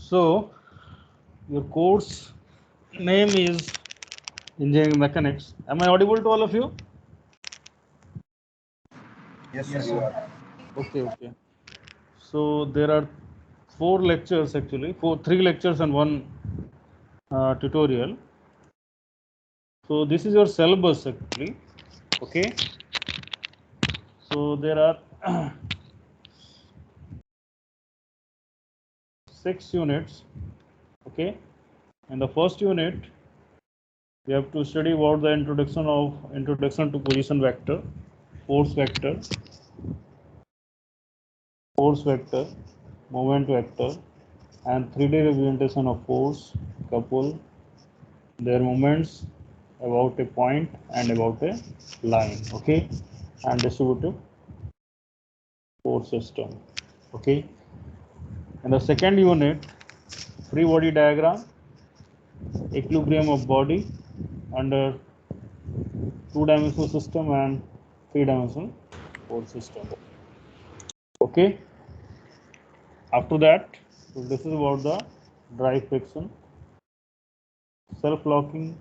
So your course name is Engineering Mechanics. Am I audible to all of you? Yes, sir. Okay. So there are 4 lectures actually, 3 lectures and 1 tutorial. So this is your syllabus actually. Okay. So there are 6 units. Okay. In the first unit, we have to study about the introduction to position vector, force vector, moment vector, and 3D representation of force, couple, their moments, about a point and about a line. Okay, and distributive force system. Okay. In the second unit, free body diagram, equilibrium of body under 2-dimensional system and 3-dimensional force system. Okay. After that, so this is about the drive friction, self-locking,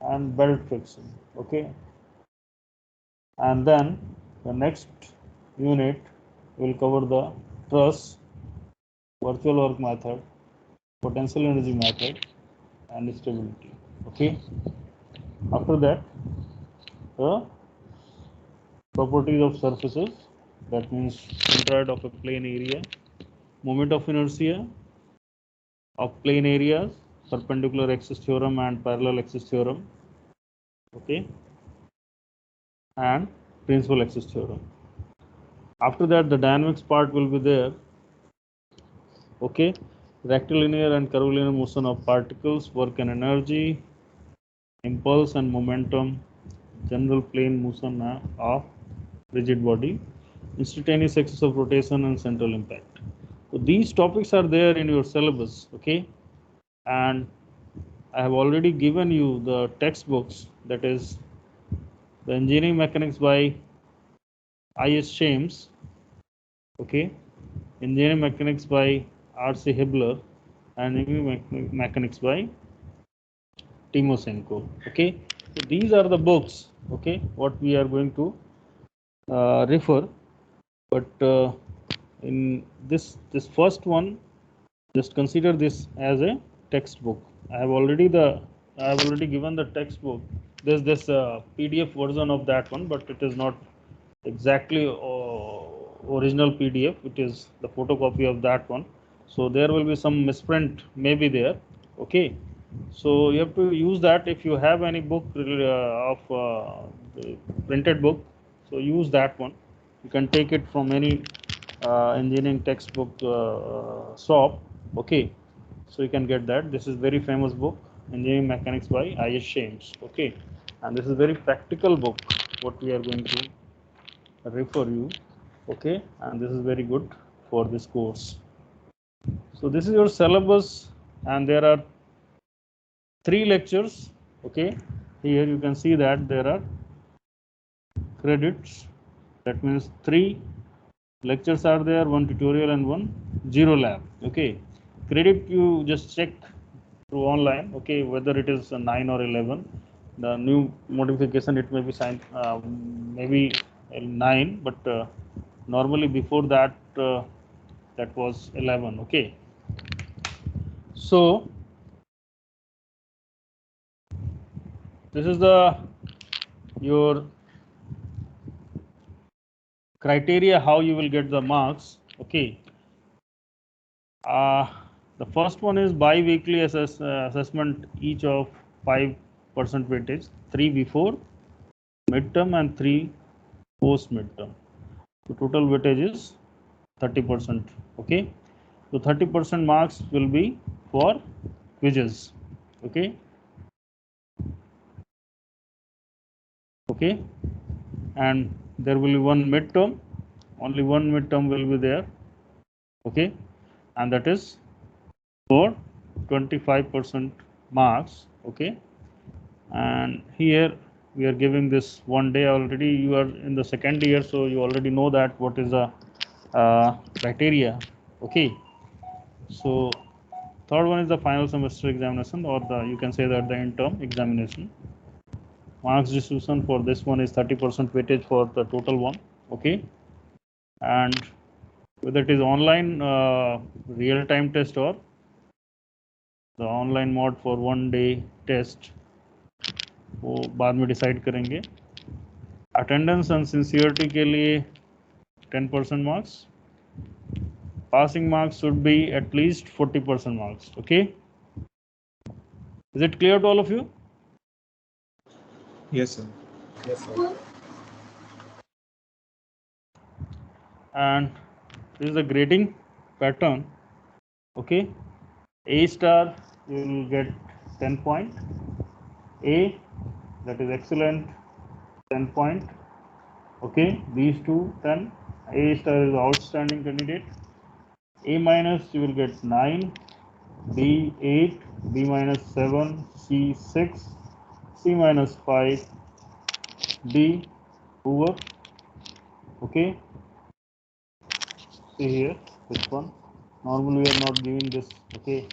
and belt friction. Okay. And then the next unit will cover the truss, virtual work method, potential energy method, and stability. Okay. After that, the properties of surfaces, that means centroid of a plane area, moment of inertia of plane areas, perpendicular axis theorem and parallel axis theorem. Okay. And principal axis theorem. After that, the dynamics part will be there. Okay. Rectilinear and curvilinear motion of particles, work and energy, impulse and momentum, general plane motion of rigid body, instantaneous axis of rotation, and central impact. So these topics are there in your syllabus. Okay. And I have already given you the textbooks, that is the Engineering Mechanics by I.S. Shames. Okay. Engineering Mechanics by R.C. Hibbeler, and Engineering Mechanics by Timosenko. Okay. So these are the books. Okay. What we are going to refer. But in this first one, just consider this as a textbook. I have already given the textbook. There's this PDF version of that one, but it is not exactly original PDF. It is the photocopy of that one. So there will be some misprint maybe there. Okay. So you have to use that. If you have any book of the printed book, so use that one. You can take it from any engineering textbook shop. Okay. So you can get that. This is very famous book, Engineering Mechanics by I.S. Shames. Okay. And this is very practical book, what we are going to refer you. Okay. And this is very good for this course. So this is your syllabus, and there are 3 lectures. Okay. Here you can see that there are credits. That means 3 lectures are there, 1 tutorial and 1 zero lab. Okay. Credit you just check through online. Okay, whether it is 9 or 11. The new modification, it may be signed maybe 9, but normally before that that was 11. Okay. So this is your criteria how you will get the marks. Okay. The first one is bi-weekly assessment, each of 5% weightage, 3 before midterm and 3 post midterm. So total weightage is 30%. Okay. So 30% marks will be for quizzes. Okay. Okay. And there will be one midterm. Only one midterm will be there. Okay. And that is for 25% marks. Okay. And here we are giving this one day. Already you are in the second year, so you already know that what is the criteria. Okay. So Third one is the final semester examination, or you can say that the interim examination. Marks distribution for this one is 30% weightage for the total one. Okay, and whether it is online real time test or the online mode for 1 day test, वो बाद में decide करेंगे. Attendance and sincerity के लिए 10% marks. Passing marks should be at least 40% marks. Okay, is it clear to all of you? Yes, sir. Yes, sir. And this is the grading pattern. Okay, A star you will get 10 point, A, that is excellent, 10 point. Okay, these two 10. A star is outstanding candidate. A minus you will get 9, B 8, B minus 7, C 6, C minus 5, D poor. Okay, see here this one. Normally we are not giving this. Okay,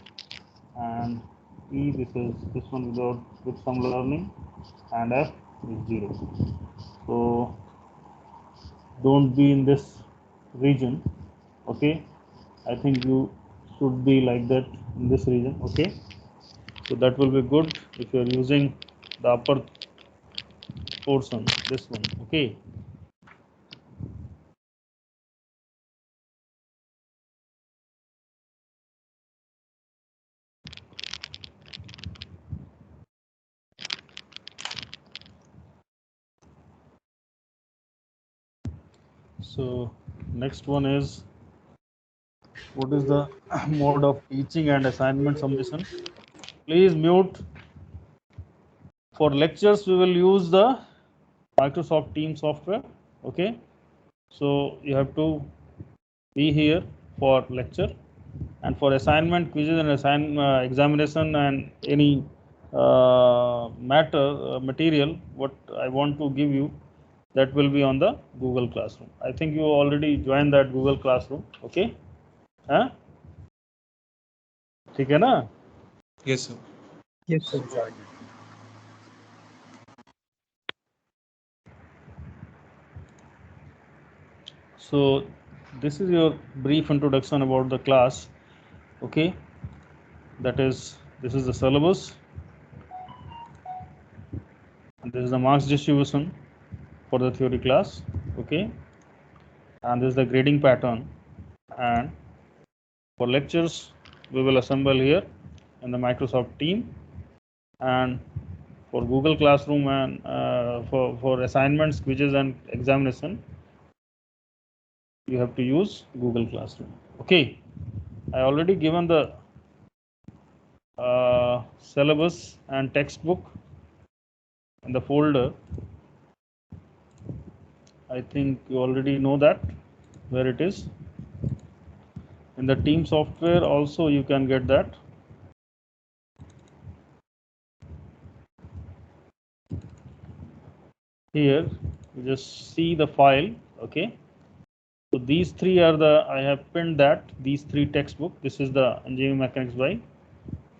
and E, this one without with some learning, and F is 0. So don't be in this region. Okay, I think you should be like that in this region. Okay, so that will be good if you are using the upper portion, this one. Okay, so next one is, what is the mode of teaching and assignment submission. Please mute. For lectures we will use the Microsoft Teams software. Okay, so you have to be here for lecture, and for assignment, quizzes and examination and any material what I want to give you, that will be on the Google Classroom. I think you already joined that Google Classroom. Okay, हाँ ठीक है ना? Yes, sir. Yes, sir. So this is your brief introduction about the class. Okay, this is the syllabus, and this is the marks distribution for the theory class. Okay, and this is the grading pattern, and for lectures we will assemble here in the Microsoft team, and for Google Classroom and for assignments, quizzes and examination you have to use Google Classroom. Okay, I already given the syllabus and textbook in the folder. I think you already know that where it is. In the team software also you can get that. Here you just see the file. Okay, so these three are the, I have pinned that, these three textbook. This is the engineering mechanics by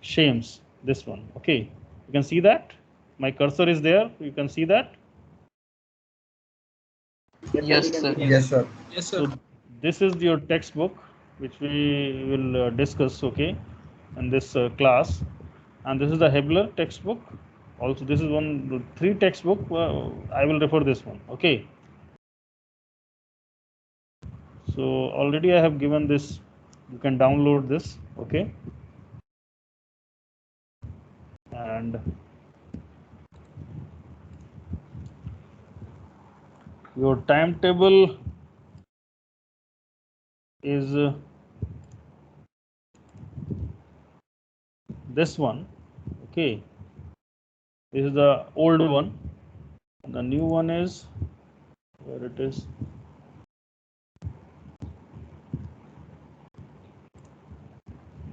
Shames, this one. Okay, you can see that my cursor is there, you can see that. Yes, sir. Yes, sir. Yes, sir. So this is your textbook which we will discuss, okay, in this class, and this is the Hebler textbook. Also this is one, three textbook. I will refer this one. Okay, so already I have given this, you can download this. Okay, and your timetable is this one. Okay, this is the old one, and the new one is, where it is,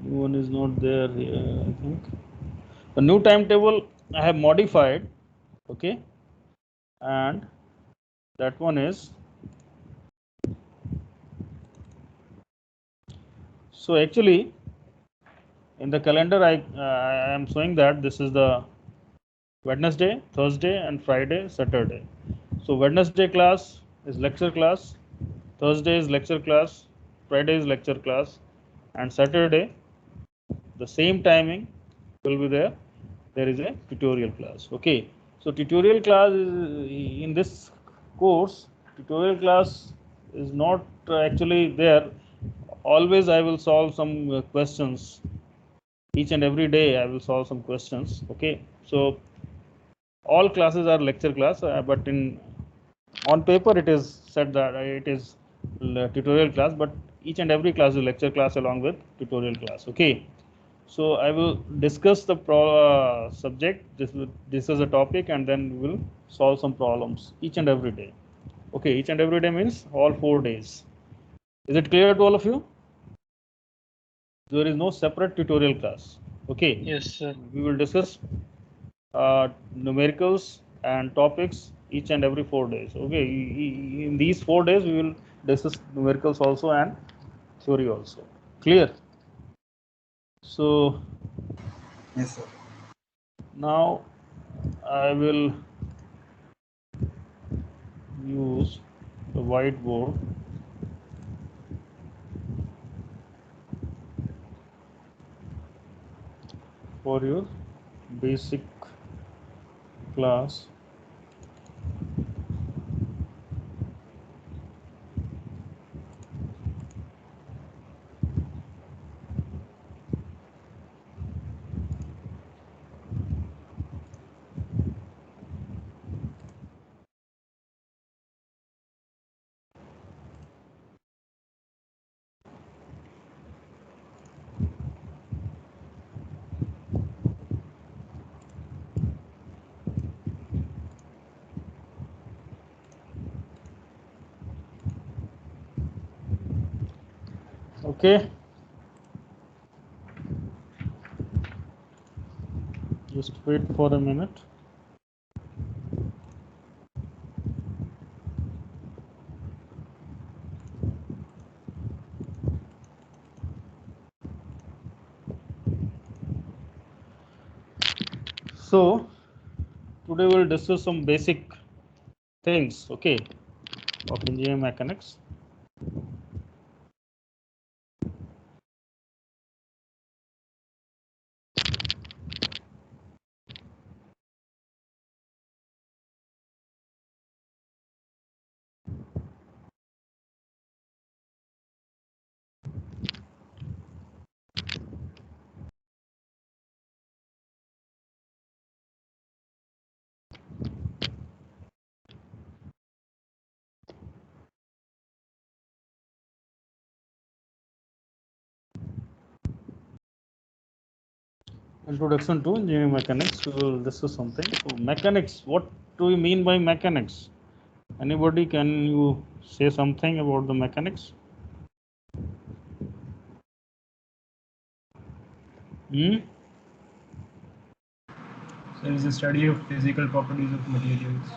new one is not there here. I think the new timetable I have modified. Okay, and that one is, so actually in the calendar I am showing that this is the Wednesday, Thursday, and Friday, Saturday. So Wednesday class is lecture class, Thursday is lecture class, Friday is lecture class, and Saturday the same timing will be there. There is a tutorial class. Okay. So tutorial class is, in this course, tutorial class is not actually there. Always I will solve some questions. Each and every day I will solve some questions. Okay. So all classes are lecture class, but in on paper it is said that it is tutorial class, but each and every class is lecture class along with tutorial class. Okay. So I will discuss the subject, this is a topic, and then we will solve some problems each and every day. Okay, each and every day means all 4 days. Is it clear to all of you? There is no separate tutorial class. Okay. Yes, sir. We will discuss numericals and topics each and every 4 days. Okay. In these 4 days, we will discuss numericals also and theory also. Clear? So Yes, sir. now I will use the whiteboard for your basic class. Okay, just wait for a minute. So today we'll discuss some basic things, okay, of engineering mechanics. Introduction to engineering mechanics. We will discuss something. So mechanics, what do we mean by mechanics? Anybody, can you say something about the mechanics? So it is a study of physical properties of materials.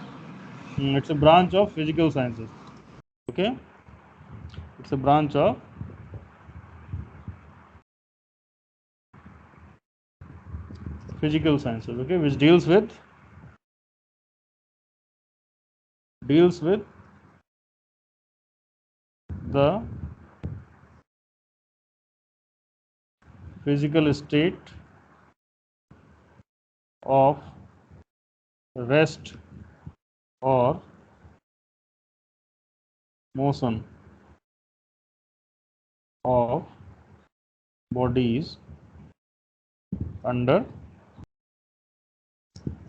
It's a branch of physical sciences. Okay, it's a branch of physical sciences. Okay, which deals with the physical state of rest or motion of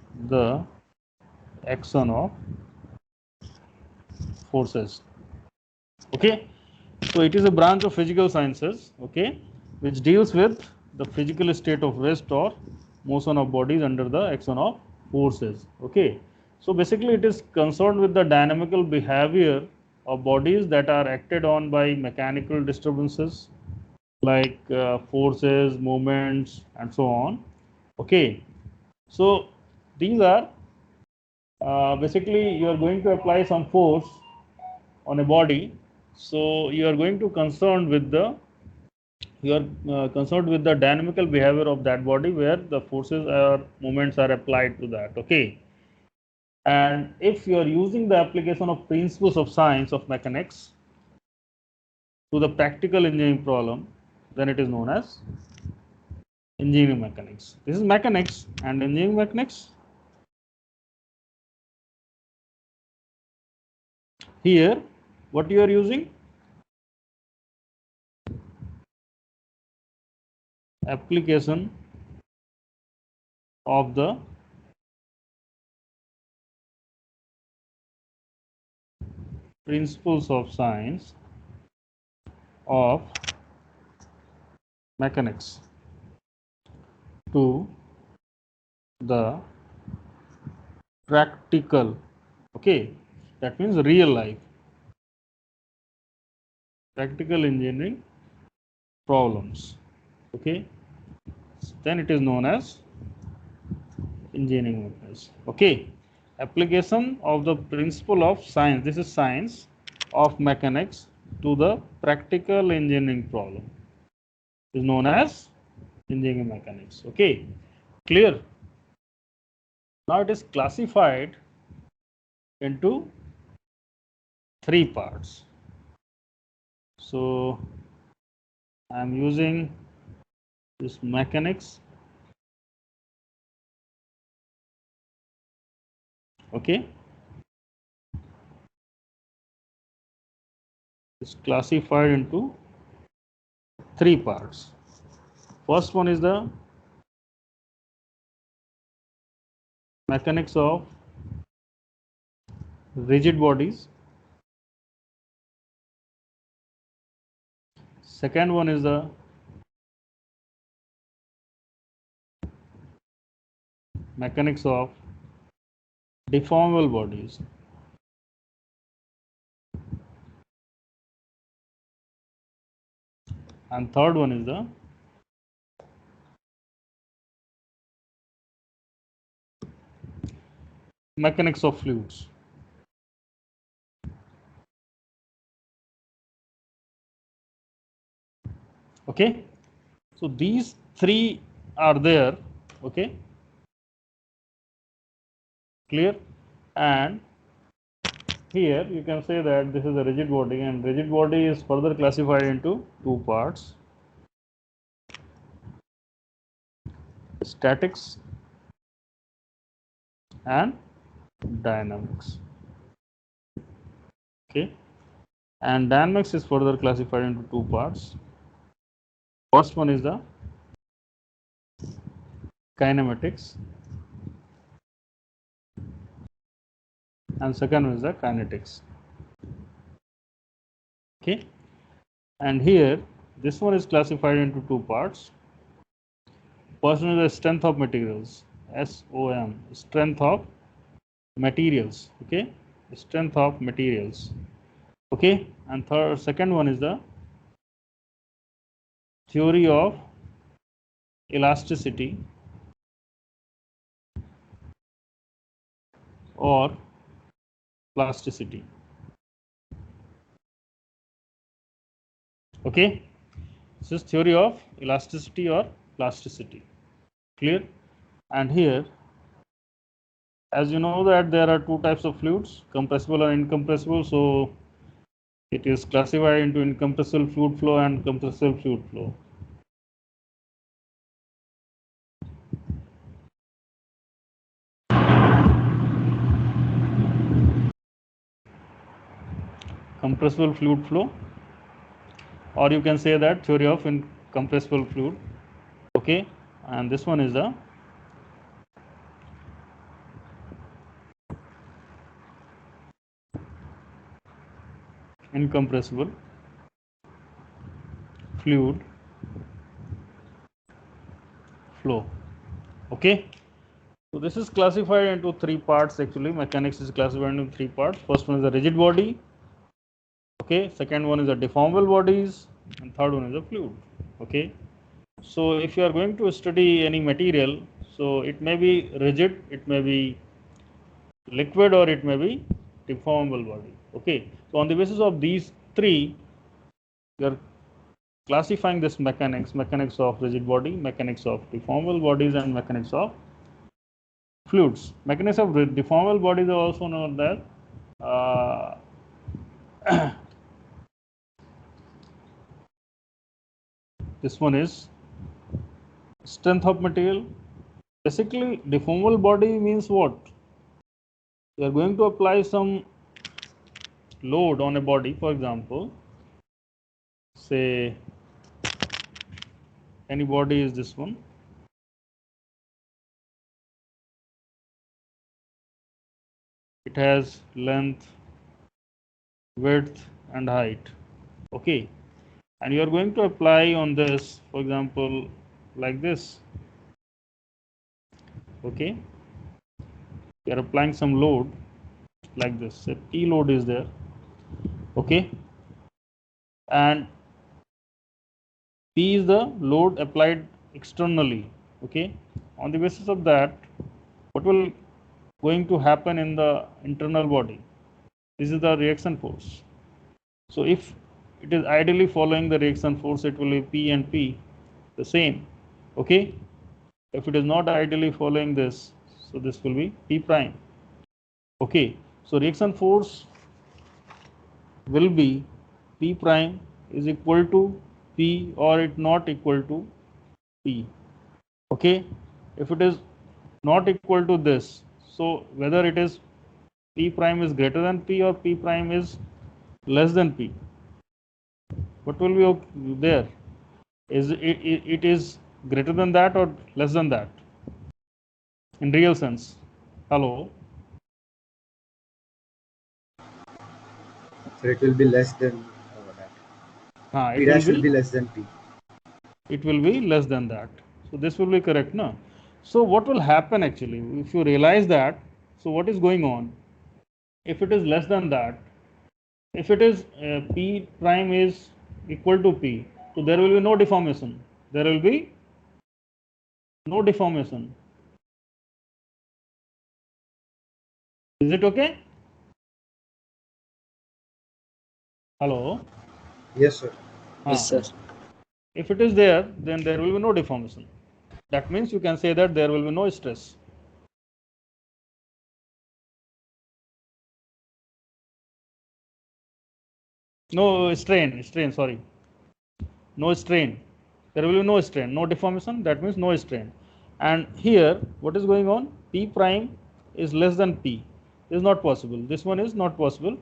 bodies under the action of forces. Okay, so it is a branch of physical sciences, okay, which deals with the physical state of rest or motion of bodies under the action of forces. Okay, so basically it is concerned with the dynamical behavior of bodies that are acted on by mechanical disturbances like forces, movements, and so on. Okay, so these are basically you are going to apply some force on a body, so you are going to concern with the you are concerned with the dynamical behavior of that body where the forces or moments are applied to that. Okay. And if you are using the application of principles of science of mechanics to the practical engineering problem, then it is known as engineering mechanics. This is mechanics and engineering mechanics. Here, what you are using? Application of the principles of science of mechanics to the practical, okay, that means real life, practical engineering problems, okay, then it is known as engineering mechanics. Okay, application of the principle of science, this is science of mechanics to the practical engineering problem is known as engineering mechanics. Okay, clear? Now it is classified into three parts. So I am using this mechanics. Okay, it's classified into three parts. First one is the mechanics of rigid bodies. Second one is the mechanics of deformable bodies. And third one is the mechanics of fluids. Okay, so these three are there. Okay, clear? And here you can say that this is a rigid body, and rigid body is further classified into two parts: statics and dynamics. Okay, and dynamics is further classified into two parts. First one is the kinematics, and second one is the kinetics. Okay, and here this one is classified into two parts. First one is the strength of materials, SOM, strength of materials. Okay, strength of materials. Okay, and second one is the theory of elasticity or plasticity. Okay, this is theory of elasticity or plasticity. Clear? And here, as you know that there are two types of fluids, compressible and incompressible. So it is classified into incompressible fluid flow and compressible fluid flow. Compressible fluid flow, or you can say that theory of incompressible fluid. Okay, and this one is the incompressible fluid flow. Okay, so this is classified into three parts. Actually, mechanics is classified into three parts. First one is the rigid body. Okay, second one is the deformable bodies, and third one is the fluid. Okay, so if you are going to study any material, so it may be rigid, it may be liquid, or it may be deformable body. Okay, so on the basis of these three, you are classifying this mechanics of rigid body, mechanics of deformable bodies, and mechanics of fluids. Mechanics of deformable bodies are also known as this one is strength of material. Basically, deformable body means what? You are going to apply some load on a body, for example, say any body is this one. It has length, width, and height. Okay, and you are going to apply on this, for example, like this. Okay, you are applying some load like this. Say P load is there. Okay, and P is the load applied externally. Okay, on the basis of that, what will going to happen in the internal body? This is the reaction force. So if it is ideally following the reaction force, it will be P and P the same. Okay, if it is not ideally following this, so this will be P prime. Okay, so reaction force will be P prime is equal to P or it not equal to P. Okay, if it is not equal to this, so whether it is P prime is greater than P or P prime is less than P, what will be there? Is it is greater than that or less than that in real sense? Hello? So it will be less than that. P dash will be less than P. It will be less than that. So this will be correct, no? So what will happen actually if you realize that? So what is going on? If it is less than that, if it is P prime is equal to P, so there will be no deformation. There will be no deformation. Is it okay? Hello? Yes, sir. Yes, sir. If it is there, then there will be no deformation. That means you can say that there will be no stress. No strain, sorry. No strain. There will be no strain, no deformation, that means no strain. And here, what is going on? P prime is less than P. This is not possible. This one is not possible.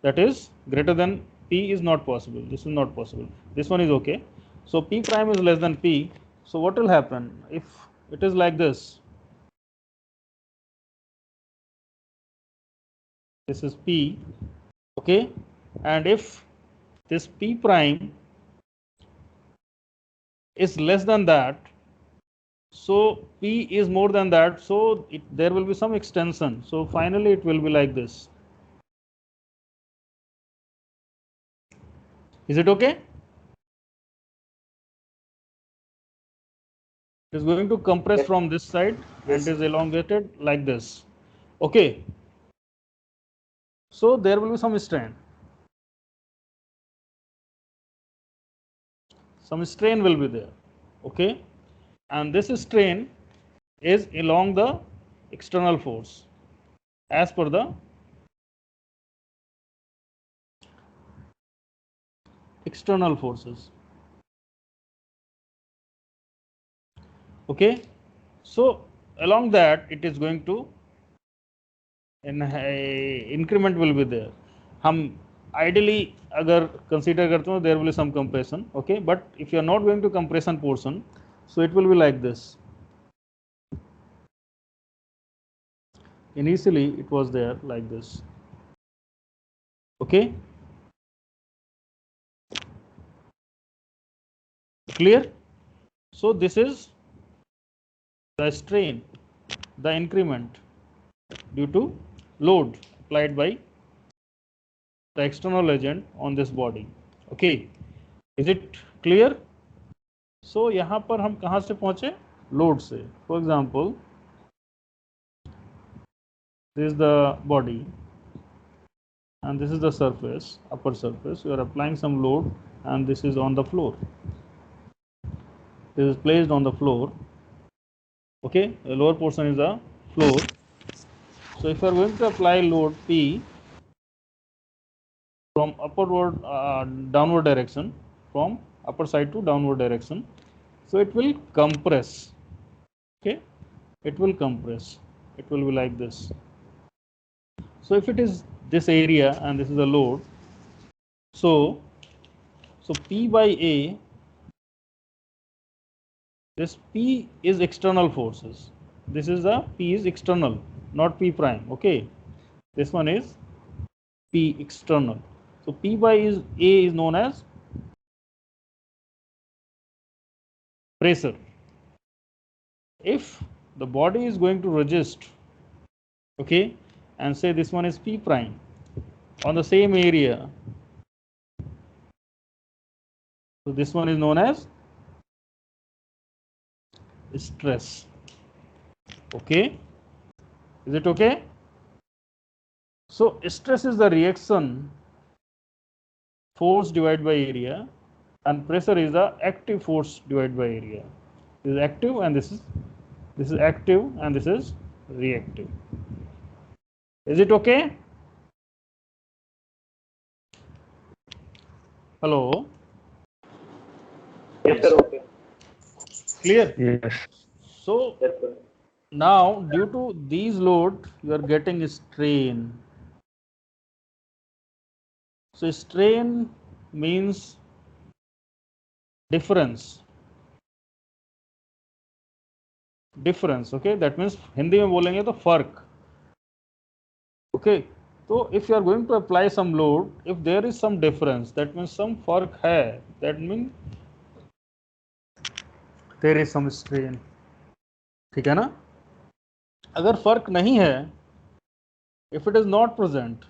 That is greater than P is not possible. This is not possible. This one is okay. So P prime is less than P. So what will happen if it is like this? This is P, okay, and if this P prime is less than that, so P is more than that, so there will be some extension. So finally it will be like this. Is it okay? It is going to compress from this side and is elongated like this. Okay. So there will be some strain. Some strain will be there. Okay. And this strain is along the external force as per the external forces. Okay, so along that it is going to increment will be there. हम ideally अगर consider करते हो there will be some compression. Okay, but if you are not going to compression portion, so it will be like this. Initially it was there like this. Okay, clear? So this is the strain, the increment due to load applied by the external agent on this body. Okay, is it clear? So यहाँ पर हम कहाँ से पहुँचे? Load से. For example, this is the body. and this is the surface, upper surface. You are applying some load, and this is on the floor. This is placed on the floor. Okay, the lower portion is the floor. So if you are going to apply load P from upward downward direction, from upper side to downward direction, so it will compress. Okay, it will compress. It will be like this. So if it is this area and this is the load, so P by A, this P is external forces. This is the P is external, not P prime. Okay, this one is P external. So P by A is known as pressure. If the body is going to resist, okay, and say this one is P prime on the same area, so this one is known as stress. Okay, is it okay? So stress is the reaction force divided by area, and pressure is the active force divided by area. This is active and this is active and this is reactive. Is it okay? Hello? Yes, sir. Okay. Clear? Yes. So Yes, sir. now due to these load, you are getting strain. So strain means difference. Okay, that means Hindi में बोलेंगे तो फर्क. Okay, so if you are going to apply some load, if there is some difference, that means some फर्क है, that means there is some strain. ठीक है ना? अगर फर्क नहीं है, if it is not present,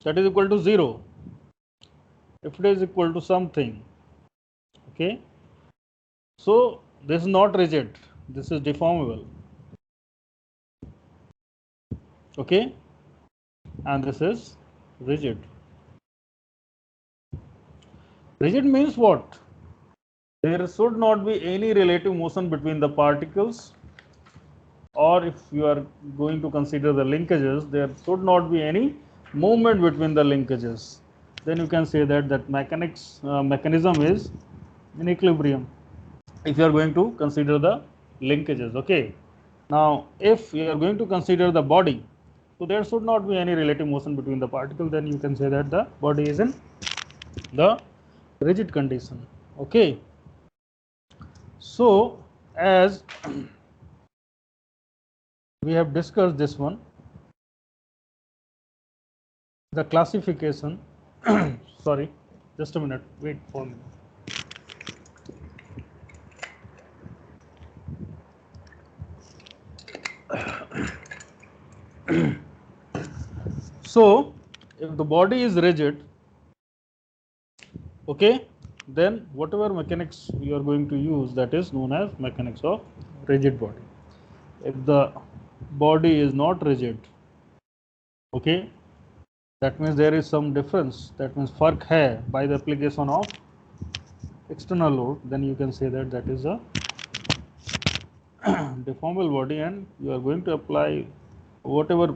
that is equal to 0. If it is equal to something, okay, so this is not rigid, this is deformable. Okay, and this is rigid. Rigid means what? There should not be any relative motion between the particles, or if you are going to consider the linkages, there should not be any movement between the linkages. Then you can say that mechanism is in equilibrium, if you are going to consider the linkages. Okay, now if you are going to consider the body, so there should not be any relative motion between the particles, then you can say that the body is in the rigid condition. Okay, so as we have discussed this one, the classification sorry, just a minute, wait for me. So if the body is rigid, okay, then whatever mechanics you are going to use, that is known as mechanics of rigid body. If the body is not rigid, okay, that means there is some difference, that means fark hai by the application of external load, then you can say that is a deformable body, and you are going to apply whatever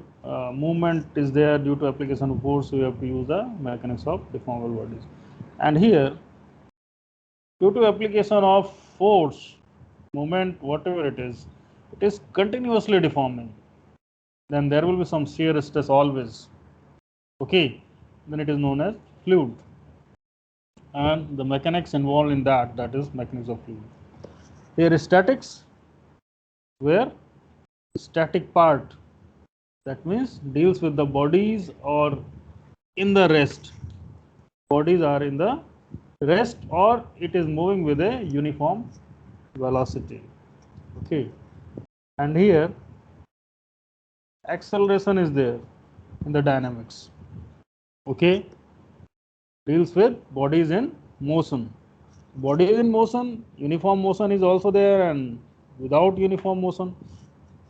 movement is there due to application of force, you have to use the mechanics of deformable bodies. And here, due to application of force, moment, whatever it is continuously deforming, then there will be some shear stress always. Okay, then it is known as fluid, and the mechanics involved in that is mechanics of fluid. Here is statics, where static part, that means deals with the bodies or in the rest, bodies are in the rest or it is moving with a uniform velocity. Okay, and here acceleration is there in the dynamics. Okay, deals with bodies in motion. Body is in motion, uniform motion is also there, and without uniform motion.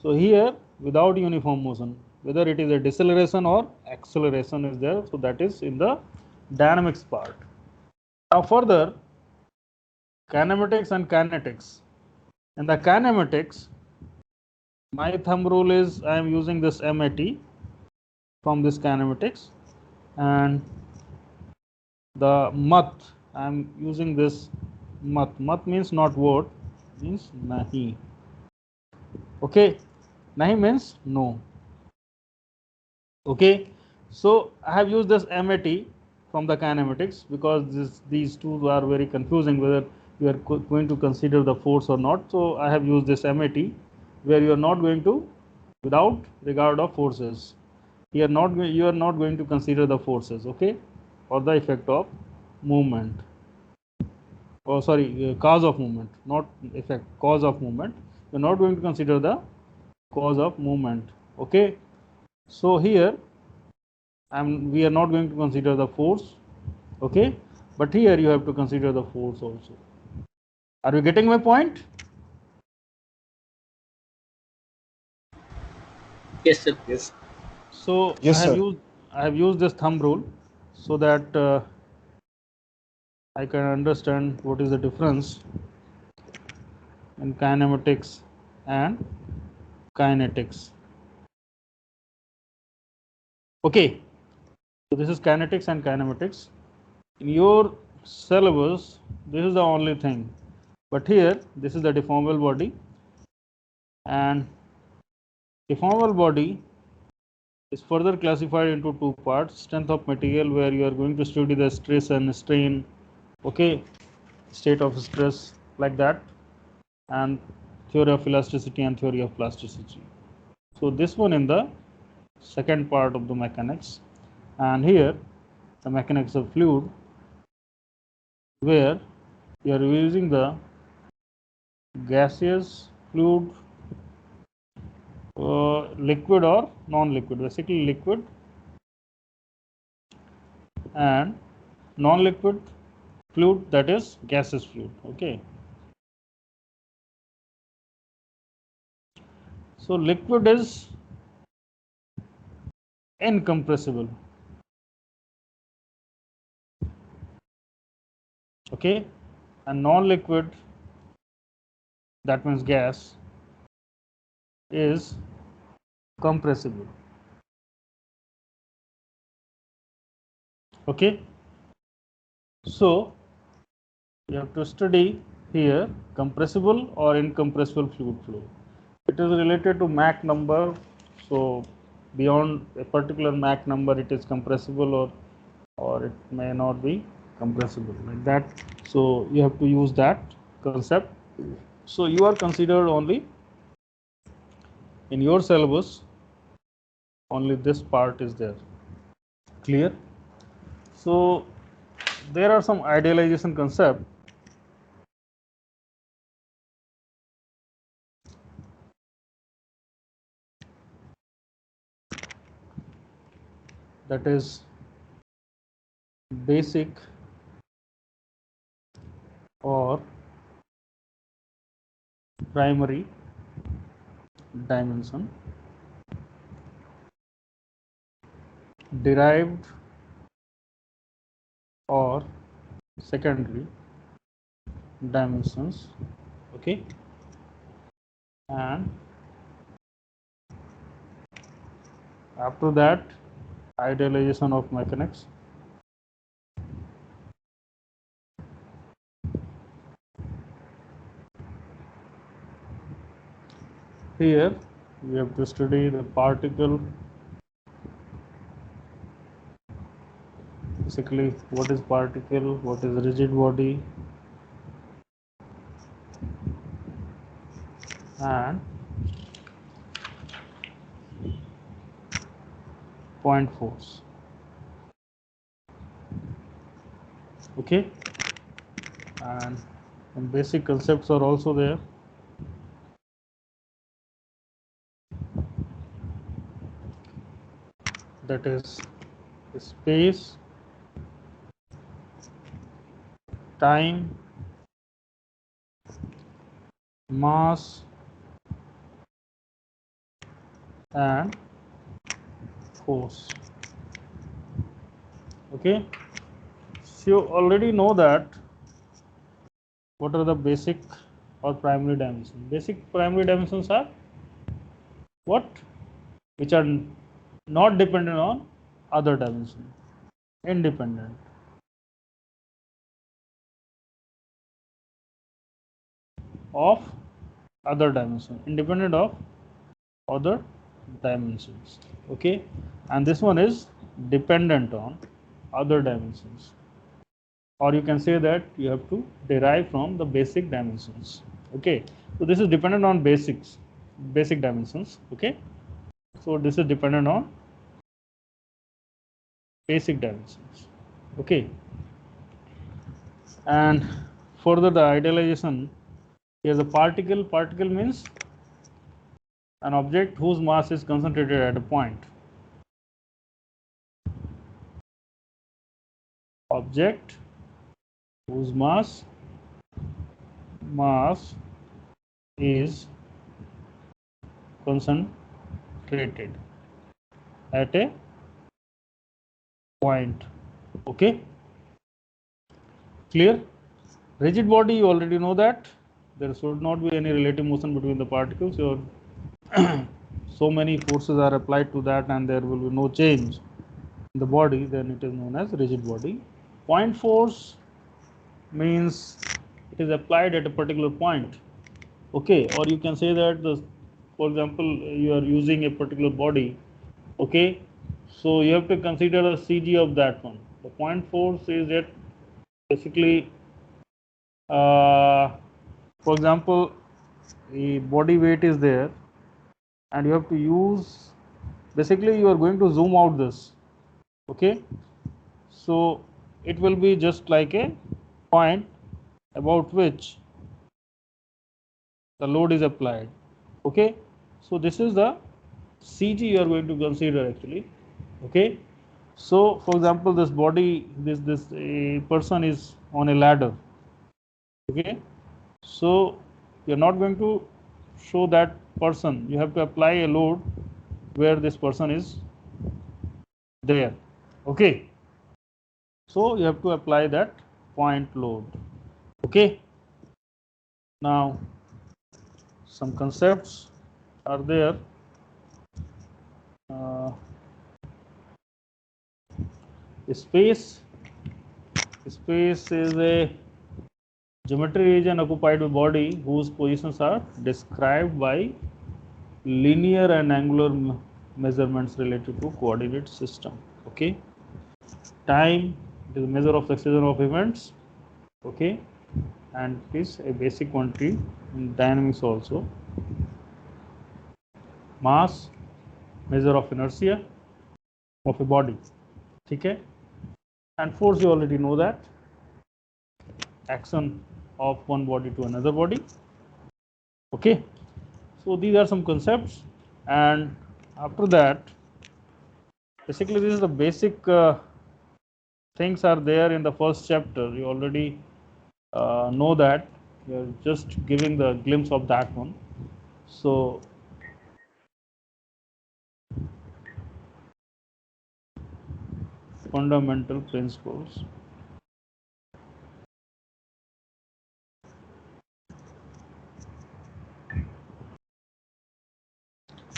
So here without uniform motion, whether it is a deceleration or acceleration is there. So that is in the dynamics part. Now further, kinematics and kinetics. In the kinematics, my thumb rule is I am using this MAT from this kinematics, and the mat, I am using this mat. Mat means not what, means nahi. Okay, nahi means no. Okay, so I have used this MAT from the kinematics because these two are very confusing whether you are going to consider the force or not. So I have used this MAT where you are not going to, without regard of forces, you are not going to consider the forces, okay, or the effect of movement, or sorry, cause of movement, not effect, cause of movement. You are not going to consider the cause of movement. Okay, so here we are not going to consider the force, okay, but here you have to consider the force also. Are you getting my point? Yes, sir. Yes. So Yes, sir. I have used this thumb rule so that I can understand what is the difference in kinematics and kinetics. Okay, so this is kinetics and kinematics. In your syllabus, this is the only thing, but here this is the deformable body, and deformable body is further classified into two parts: strength of material, where you are going to study the stress and strain, okay, state of stress, like that, and theory of elasticity and theory of plasticity. So this one in the second part of the mechanics, and here the mechanics of fluid, where you are using the gaseous, fluid, liquid or non-liquid, basically liquid and non-liquid fluid, that is gaseous fluid. Okay, so liquid is incompressible, okay, and non-liquid, that means gas, is compressible. Okay, so you have to study here compressible or incompressible fluid flow. It is related to Mach number, so beyond a particular Mach number it is compressible, or it may not be compressible, like that. So you have to use that concept. So you are considered only in your syllabus, only this part is there. Clear? So there are some idealization concept. That is basic or primary dimension, derived or secondary dimensions, okay, and after that idealization of mechanics. Here we have to study the particle, basically what is particle, what is rigid body, and point force. Okay, and some basic concepts are also there. That is space, time, mass, and force. Okay, so you already know that what are the basic or primary dimensions. Basic primary dimensions are what? Which are not dependent on other dimension, independent. Of other dimension, independent of other dimensions. Okay, and this one is dependent on other dimensions, or you can say that you have to derive from the basic dimensions. Okay, so this is dependent on basic dimensions. Okay, so this is dependent on basic dimensions. Okay, and further the idealization, here the particle means an object whose mass is concentrated at a point. Object whose mass is concentrated at a point. Okay, clear? Rigid body, you already know that there should not be any relative motion between the particles. Your so many forces are applied to that and there will be no change in the body, then it is known as rigid body. Point force means it is applied at a particular point. Okay, or you can say that for example, you are using a particular body. Okay, so you have to consider the CG of that one. The point force is that basically, for example, the body weight is there and you have to use, basically you are going to zoom out this. Okay, so it will be just like a point about which the load is applied. Okay, so this is the CG you are going to consider actually. Okay, so for example, this body, this person is on a ladder. Okay, so you are not going to show that person, you have to apply a load where this person is there. Okay, so you have to apply that point load. Okay, now some concepts are there. Space is a geometry region occupied by body whose positions are described by linear and angular measurements related to coordinate system. Okay, time is a measure of succession of events. Okay, and it is a basic quantity in dynamics also. Mass, measure of inertia of a body. Okay, and force, you already know that, action of one body to another body. Okay, so these are some concepts, and after that, basically this is the basic things are there in the first chapter. You already know that. We are just giving the glimpse of that one. So fundamental principles.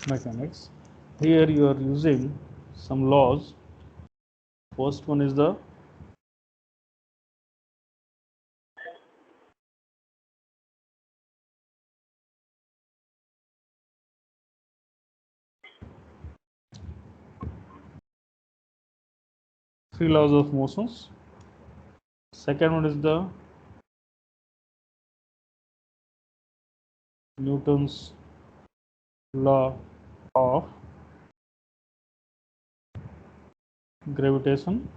Mechanics. Here you are using some laws. First one is the three laws of motions. Second one is the Newton's law of gravitation.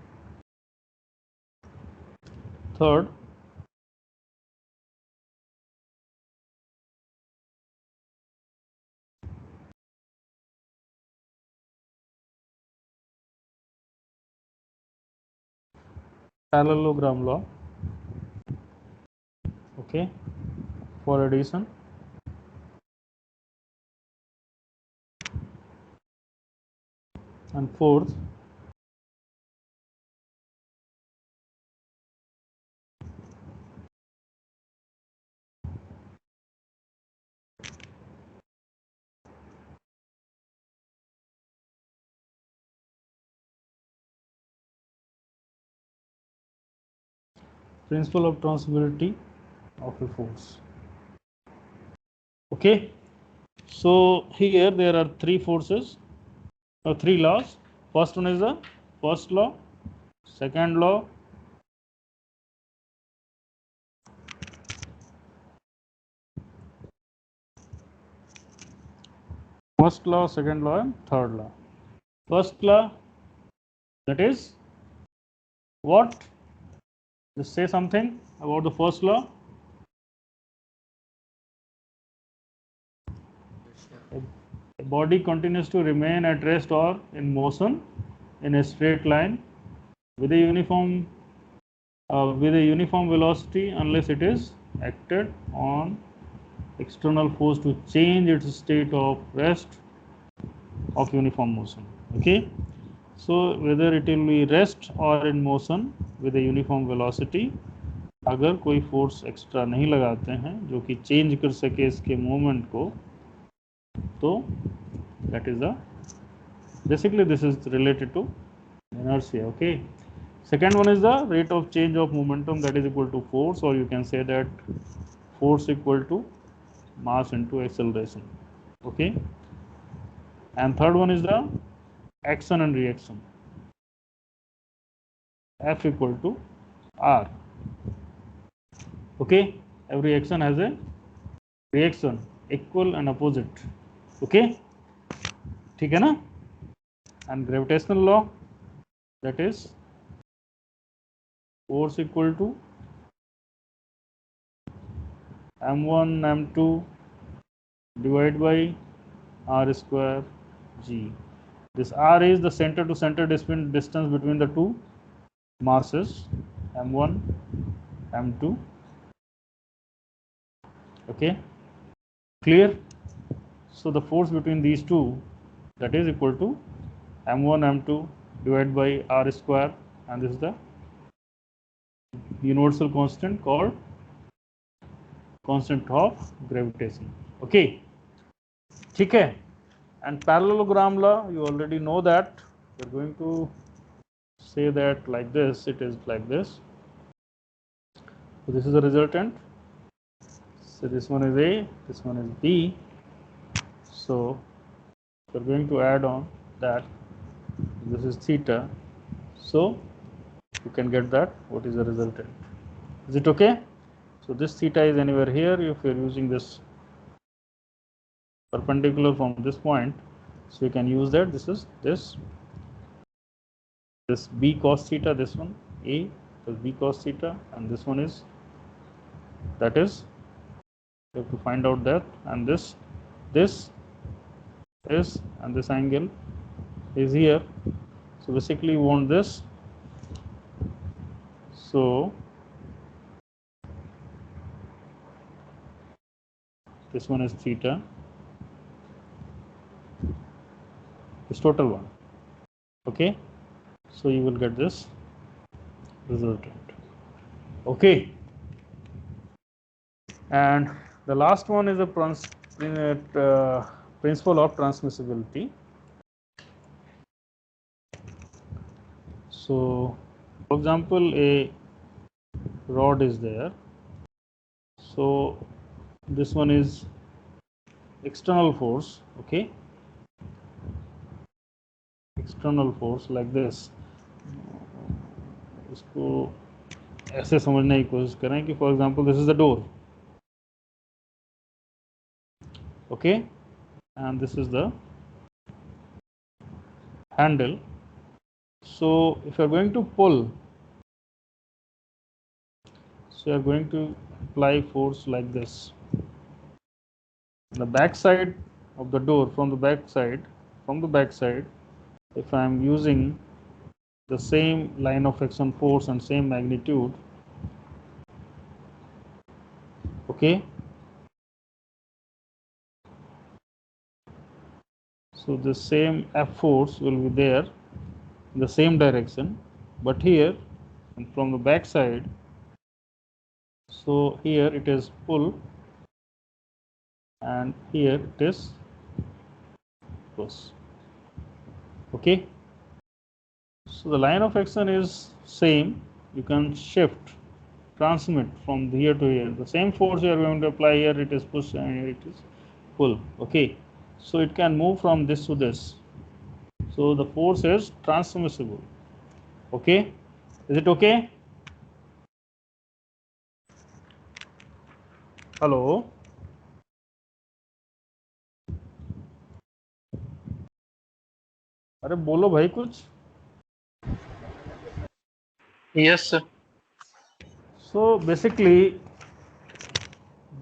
Third, parallelogram law. Okay, for addition. and fourth, principle of transferability of a force. Okay, so here there are three forces or three laws. First one is the first law, second law, first law, second law, and third law. First law, that is what? Just say something about the first law. A body continues to remain at rest or in motion in a straight line with a uniform velocity unless it is acted on external force to change its state of rest of uniform motion. Okay, so whether it will be rest or in motion with a uniform velocity, अगर कोई force extra नहीं लगाते हैं जो कि change कर सके इसके मूवमेंट को, तो that is the basically this is related to inertia. Okay, second one is the rate of change of momentum, that is equal to force, or you can say that force equal to mass into acceleration. Okay, and third one is the action and reaction, F equal to R. Okay, every action has a reaction, equal and opposite. Okay, ठीक है ना? And gravitational law, that is force equal to m1 m2 divided by r square g. This r is the center to center distance between the two masses m1 m2. Okay, clear? So the force between these two, that is equal to m1 m2 divided by r square, and this is the universal constant called constant of gravitation. Okay, ठीक है? And parallelogram law, you already know that. We're going to say that like this, it is like this. So this is the resultant. So this one is A, this one is B. So we're going to add on that this is theta. So you can get that what is the resultant. Is it okay? So this theta is anywhere here. If you're using this perpendicular from this point, so you can use that. This is this B cos theta, this one A is B cos theta, and this one is, that is, you have to find out that, and this is, and this angle is here. So basically you want this. So this one is theta, this total one. Okay, so you will get this resultant. Okay, and the last one is the principle of transmissibility. So for example, a rod is there, so this one is external force. Okay, external force like this. इसको ऐसे समझने की कोशिश करें कि for example this is the door. Okay, and this is the handle. So if you are going to pull, so you are going to apply force like this. The back side of the door, from the back side, if I am using the same line of action force and same magnitude, okay, So the same F force will be there in the same direction, but here and from the back side, so here it is pull and here it is push. Okay, so the line of action is same. You can shift, transmit from here to here. The same force you are going to apply here, it is push and here it is pull. Okay, so it can move from this to this. So the force is transmissible. Okay, is it okay? Hello. अरे बोलो भाई कुछ. Yes, sir. So basically,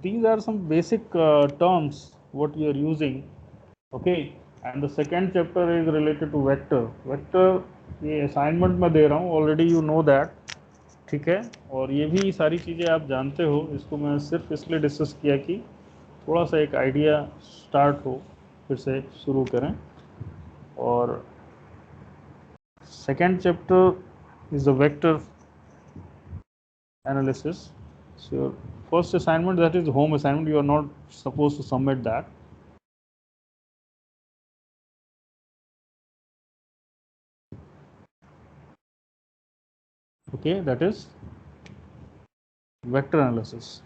these are some basic terms what you are using. Okay, and the second chapter is related to vector. Vector ये assignment में दे रहा हूँ, already you know that. ठीक है, और ये भी सारी चीज़ें आप जानते हो. इसको मैं सिर्फ इसलिए डिस्कस किया कि थोड़ा सा एक आइडिया स्टार्ट हो, फिर से शुरू करें. और second chapter is the vector analysis. So your first assignment, that is home assignment, you are not supposed to submit that. Okay, that is vector analysis.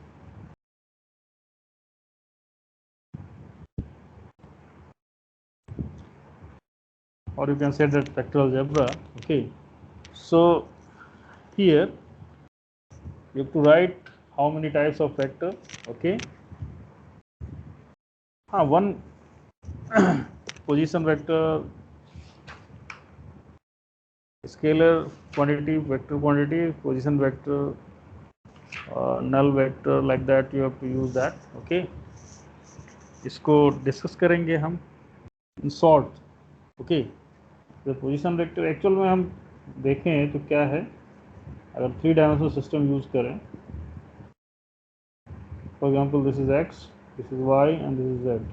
Or you can say that vector algebra. Okay, so here you have to write how many types of vector. Okay, one position vector, scalar quantity, vector quantity, position vector, null vector, like that you have to use that. Okay, इसको discuss करेंगे हम in short. Okay, तो position vector actual में हम देखें तो क्या है. अगर 3 डायमेंशनल सिस्टम यूज करें, for example this is X, this is Y and this is Z.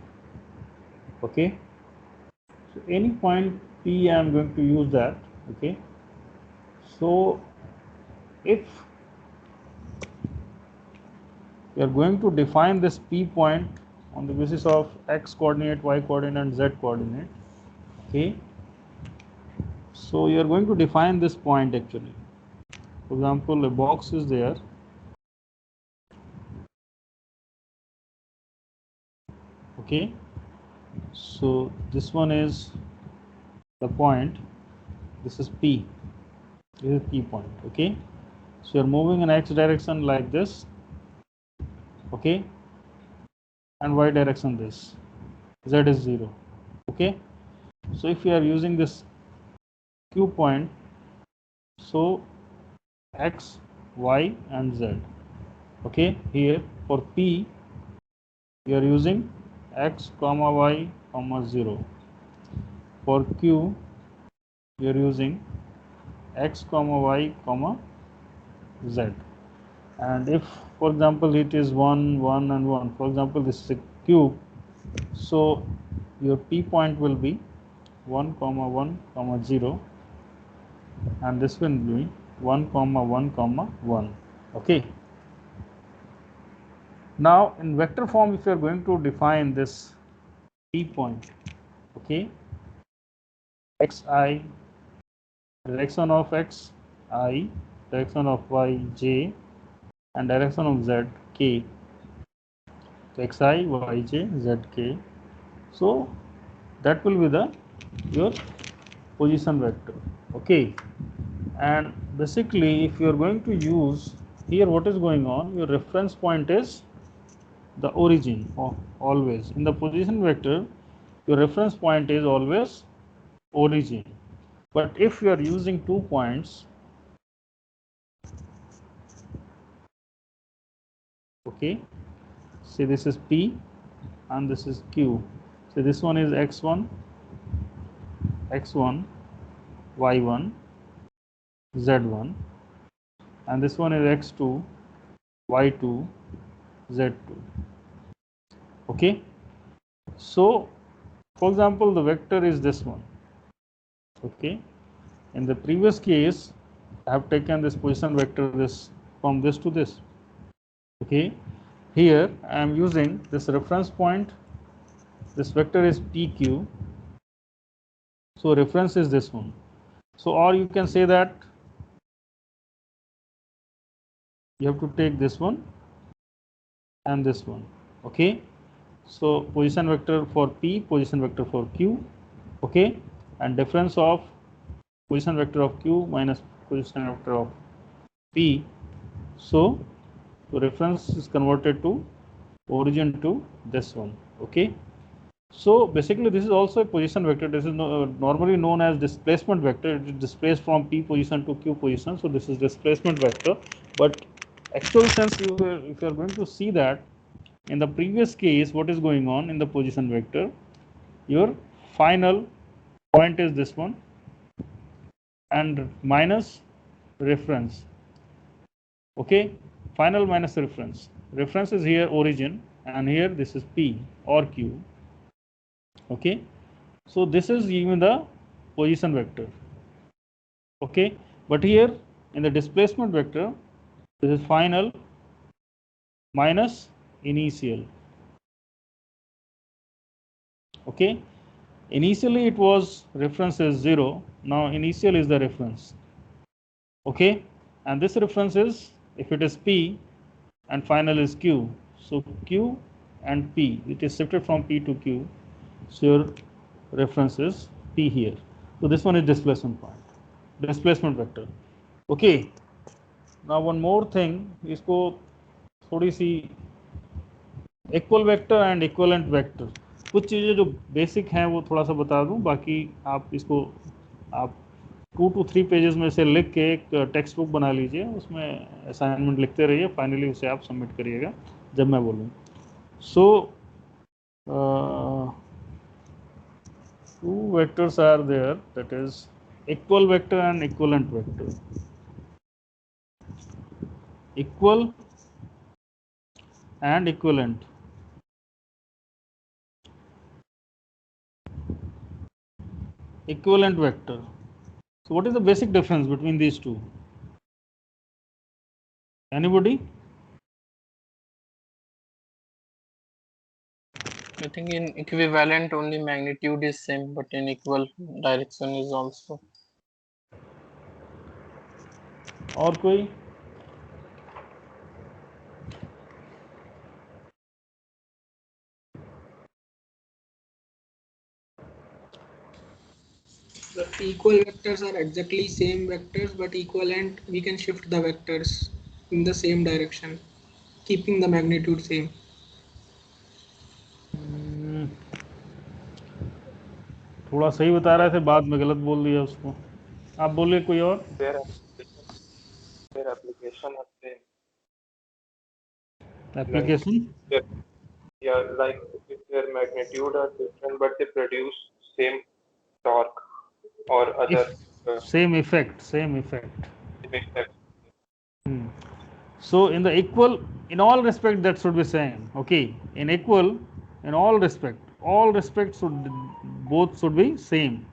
Okay, so any point P I am going to use that. Okay, so if we are going to define this P point on the basis of x coordinate, y coordinate and z coordinate. Okay, so you are going to define this point actually. For example, a box is there. Okay, so this one is the point, this is P, this is P point. Okay, so you are moving in x direction like this. Okay, and y direction this, z is 0. Okay, so if you are using this Q point, so x, y and z. Okay, here for P you are using x comma y comma 0. For Q you are using x comma y comma z. And if for example it is 1 1 and 1, for example this is a cube, so your P point will be 1 comma 1 comma 0, and this will be 1 comma 1 comma 1. Okay, now in vector form, if you are going to define this P point, okay, xi, direction of x I, direction of y j, and direction of z k. So xi, yj, zk. So that will be the your position vector. Okay, and basically if you are going to use here, what is going on, your reference point is the origin. Always in the position vector, your reference point is always origin. But if you are using 2 points, okay, say this is P and this is Q. So this one is x1, x1, y1, z1, and this one is x2, y2, z2. Okay, so For example, the vector is this one. Okay, in the previous case I have taken this position vector this from this to this. Okay, here I am using this reference point. This vector is PQ, so reference is this one. So, or you can say that you have to take this one and this one. Okay, so position vector for P, position vector for Q. Okay, and difference of position vector of Q minus position vector of P. So reference is converted to origin to this one. Okay, so basically this is also a position vector. This is normally known as displacement vector. It is displaced from P position to Q position. So this is displacement vector. But actual sense, if you are going to see that in the previous case, what is going on in the position vector, your final point is this one and minus reference. Okay, final minus reference. Reference is here origin, and here this is P or Q. Okay, so this is even the position vector. Okay, but here in the displacement vector, this is final minus initial. Okay, initially it was reference is 0, now initial is the reference. Okay, and this reference is, if it is P and final is Q, so Q and P, it is shifted from P to Q, so your reference is P here. So this one is displacement point, displacement vector. Okay, now one more thing, इसको थोड़ी सी equal vector and equivalent vector, कुछ चीज़ें जो basic हैं वो थोड़ा सा बता दूं, बाकी आप इसको आप 2 to 3 पेजेस में से लिख के एक टेक्स्ट बुक बना लीजिए, उसमें असाइनमेंट लिखते रहिए, फाइनली उसे आप सबमिट करिएगा जब मैं बोलूँ. सो 2 vectors are there, that is equal vector and equivalent vector. Equal and equivalent. Equivalent vector. So what is the basic difference between these two? Anybody? I think in equivalent only magnitude is same, but in equal direction is also. और कोई? The equal vectors are exactly same vectors, but equivalent we can shift the vectors in the same direction, keeping the magnitude same. थोड़ा सही बता रहे थे, बाद में गलत बोल दिया उसको. आप बोलिए कोई और. Their application are same. Application? Yeah, like if their magnitude are different, but they produce same torque or other same effect. effect. So in the equal, in all respect that should be same. Okay, in equal, in all respect should, both should be same.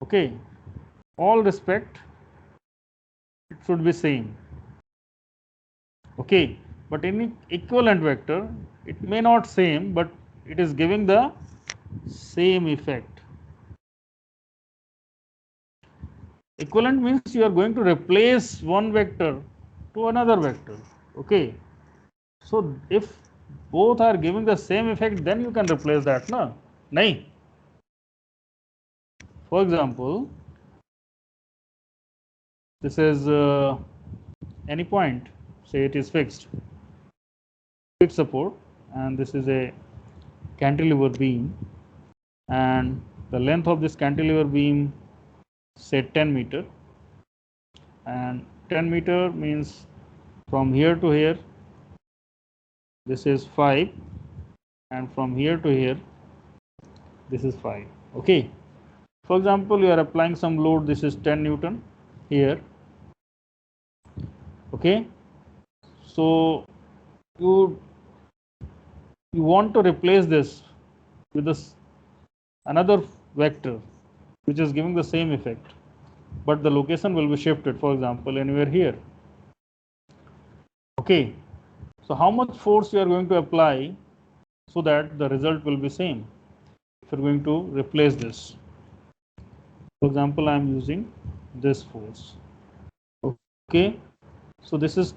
Okay, all respect it should be same. Okay, but in equivalent vector it may not same, but it is giving the same effect. Equivalent means you are going to replace one vector to another vector. Okay, so if both are giving the same effect, then you can replace that, na? Nahi. For example, this is any point, say it is fixed support, and this is a cantilever beam, and the length of this cantilever beam, say 10 meter, and 10 meter means from here to here this is 5, and from here to here this is 5. Okay, for example, you are applying some load, this is 10 Newton here. Okay, so you you want to replace this with this another vector which is giving the same effect, but the location will be shifted, for example, anywhere here. Okay, so how much force you are going to apply so that the result will be same if you're going to replace this? For example, I am using this force. Okay, so this is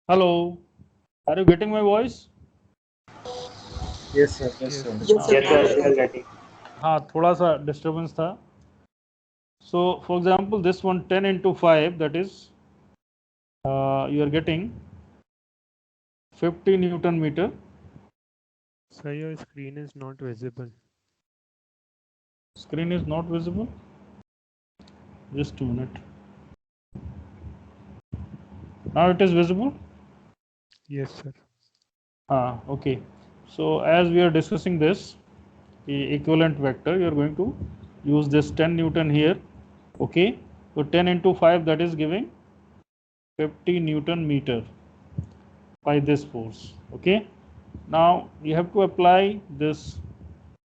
hello. Are you getting my voice? Yes, sir. Yes, sir. हाँ थोड़ा सा disturbance था. So for example, this one 10 into 5, that is you are getting 50 Newton meter. Sir, your screen is not visible. Screen is not visible. Just a minute. Now it is visible. Yes, sir. Okay. So as we are discussing this, the equivalent vector, you are going to use this 10 Newton here. Okay. So 10 into 5, that is giving 50 Newton meter by this force. Okay. Now you have to apply this,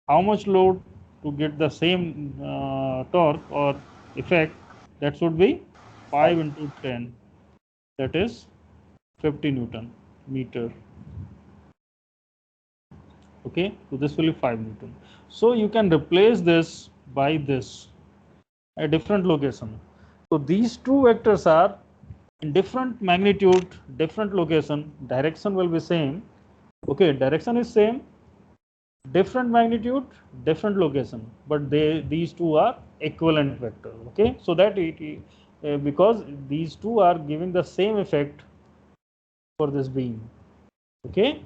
how much load to get the same torque or effect, that should be 5 into 10, that is 50 Newton meter. Okay, so this will be 5 Newton. So you can replace this by this, a different location. So these two vectors are in different magnitude, different location, direction will be same. Okay, direction is same, different magnitude, different location, but these two are equivalent vector. Okay, so that because these two are giving the same effect for this beam. Okay,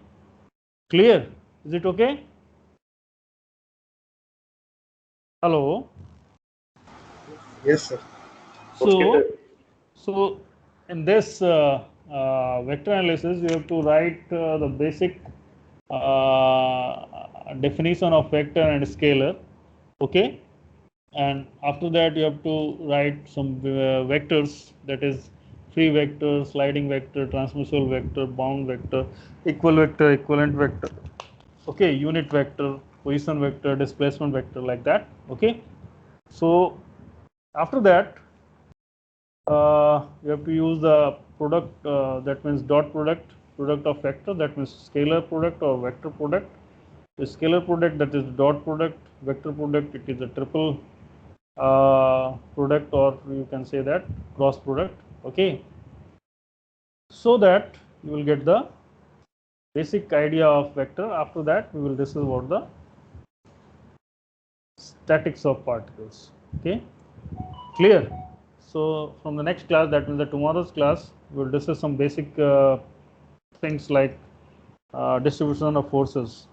clear? Is it okay? Hello. Yes, sir. So in this vector analysis, you have to write the basic definition of vector and scalar. Okay, and after that you have to write some vectors, that is free vector, sliding vector, transversal vector, bound vector, equal vector, equivalent vector. Okay, unit vector, position vector, displacement vector, like that. Okay, so after that you have to use the product, that means dot product of vector, that means scalar product or vector product. The scalar product, that is dot product, vector product, it is a triple product, or you can say that cross product. Okay, so that you will get the basic idea of vector. After that we will discuss about the statics of particles. Okay, clear? So from the next class, that means the tomorrow's class, we'll discuss some basic things like distribution of forces.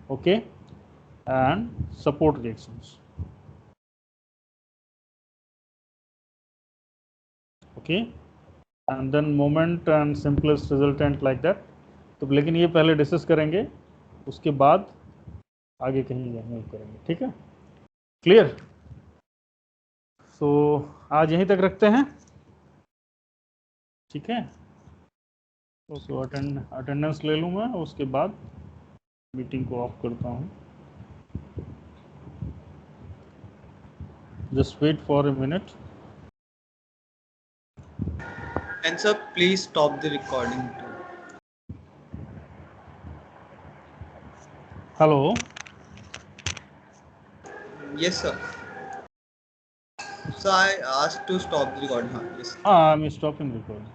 Okay, and support reactions. Okay, and then moment and simplest resultant like that. तो लेकिन ये पहले discuss करेंगे, उसके बाद आगे कहीं नहीं करेंगे, ठीक है? क्लियर? सो आज यहीं तक रखते हैं, ठीक है? सो अटेंडेंस ले लूँ मैं, उसके बाद मीटिंग को ऑफ करता हूँ. Just wait for a minute. And sir, please stop the recording too. Hello. Yes, sir. So I asked to stop the recording. Yes. I'm stopping recording.